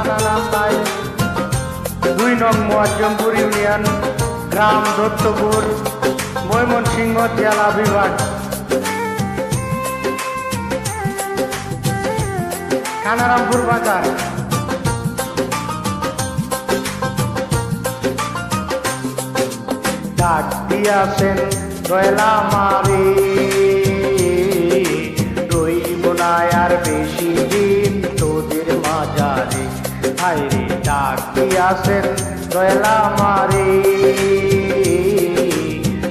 থানা নান্দাইল, 2 নং মুয়াজ্জমপুর ইউনিয়ন, গ্রাম দত্তপুর, ময়মনসিংহ জেলা বিভাগ। কানারামপুর বাজার। ডাক দিয়াছেন দয়ালা মারে, রইব না আর বেশি দিন তোদের মাঝারে। হায়রে ডাক দিয়াছেন দয়ালা মারে,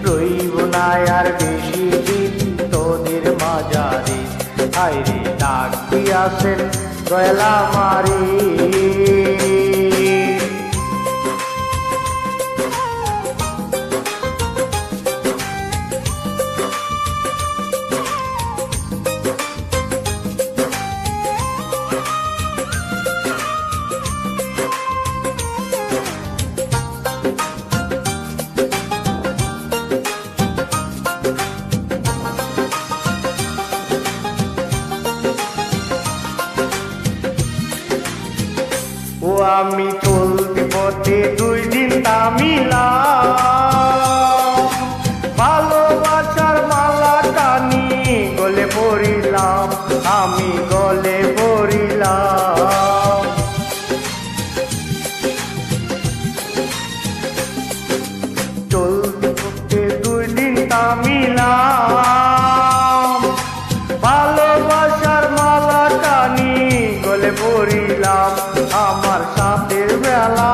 রইব না আর বেশি দিন তোদের মাঝারে। হায়রে ডাক দিয়াছেন দয়ালা মারে। ও আমি চলতি পথে 2 দিন থামিলাম, ভালোবাসার মালা টানি গলে পড়িলাম, আমি গলে পড়িলাম। চলতি পথে 2 দিন থামিলাম, ভালোবাসার মালা টানি গলে পড়িলাম। আমার সাথের বেলা,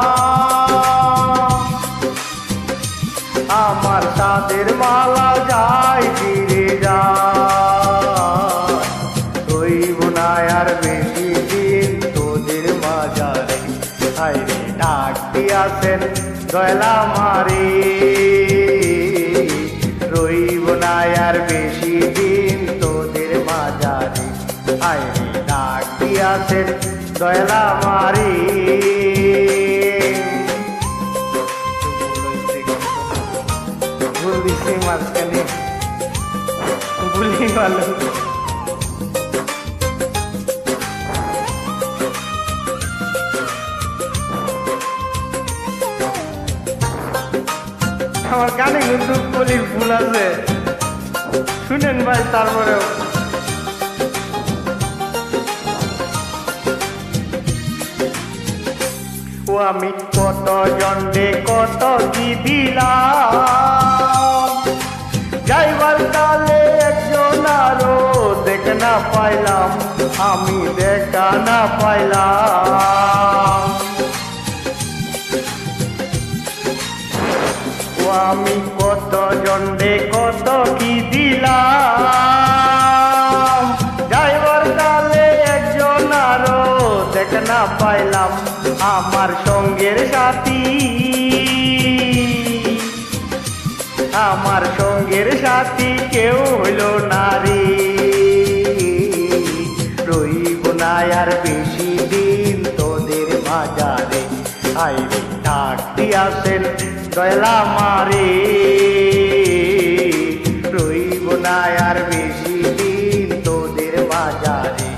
আমার সাথের মালা যায় ফিরে যায়, রইব না আর বেশি দিন তোদের মাঝারে। হায়রে ডাক দিয়াছেন দয়ালা মারে, রইব না আর বেশি দিন তোদের মাঝারে। হায়রে ডাক দিয়াছেন দয়ালা মারে। ভুল দিছি মাঝখানে, ভুলি ভালো। আমার গানে কিন্তু কলির ভুল আছে, শুনেন ভাই। তারপরেও ও আমি কত জন্ডে কত কি দিলাম, যাইবার কালে একজন আরো দেখা না পাইলাম, আমি দেখা না পাইলাম। ও আমি কত জন্ডে কত কি দিলাম, যাইবার কালে একজন আরো দেখা না পাইলাম, আমার সঙ্গের সাথী, আমার সঙ্গের সাথী কেউ হইল না রে, রইব না আর বেশি দিন তোদের মাঝারে। হায়রে ডাক দিয়াছেন দয়ালা মারে, রইব না আর বেশি দিন তোদের মাঝারে।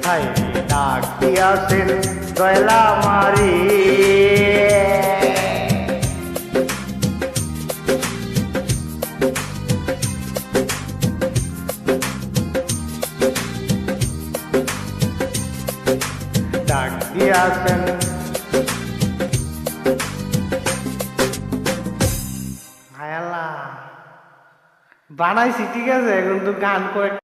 হায়রে ডাক দিয়াছেন দয়ালা মারে। ডাক দিয়াছেন বানাইছি ঠিক আছে, কিন্তু গান কয়েক